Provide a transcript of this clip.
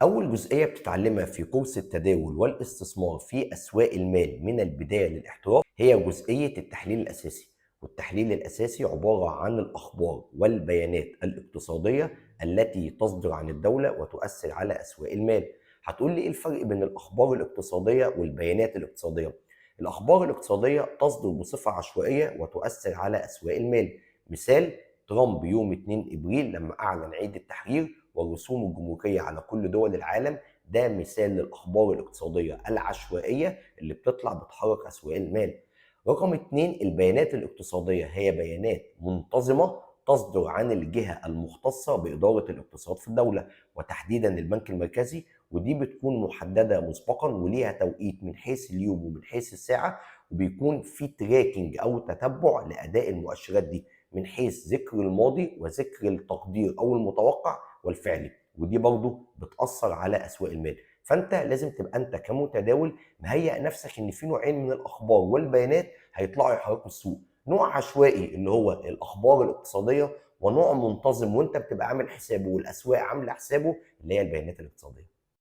أول جزئية بتتعلمها في كورس التداول والاستثمار في أسواق المال من البداية للاحتراف هي جزئية التحليل الأساسي. والتحليل الأساسي عبارة عن الأخبار والبيانات الاقتصادية التي تصدر عن الدولة وتؤثر على أسواق المال. هتقول لي إيه الفرق بين الأخبار الاقتصادية والبيانات الاقتصادية؟ الأخبار الاقتصادية تصدر بصفة عشوائية وتؤثر على أسواق المال. مثال: ترامب يوم 2 إبريل لما أعلن عيد التحرير والرسوم الجمركية على كل دول العالم. ده مثال للأخبار الاقتصادية العشوائية اللي بتطلع بتحرك أسواق المال. رقم اتنين، البيانات الاقتصادية هي بيانات منتظمة تصدر عن الجهة المختصة بإدارة الاقتصاد في الدولة وتحديدا البنك المركزي، ودي بتكون محددة مسبقا وليها توقيت من حيث اليوم ومن حيث الساعة، وبيكون في تراكنج أو تتبع لأداء المؤشرات دي من حيث ذكر الماضي وذكر التقدير أو المتوقع والفعلي، ودي برضو بتأثر على أسواق المال. فأنت لازم تبقى أنت كمتداول مهيئ نفسك إن في نوعين من الأخبار والبيانات هيطلعوا يحركوا السوق: نوع عشوائي اللي هو الأخبار الاقتصادية، ونوع منتظم وأنت بتبقى عامل حسابه والأسواق عاملة حسابه اللي هي البيانات الاقتصادية.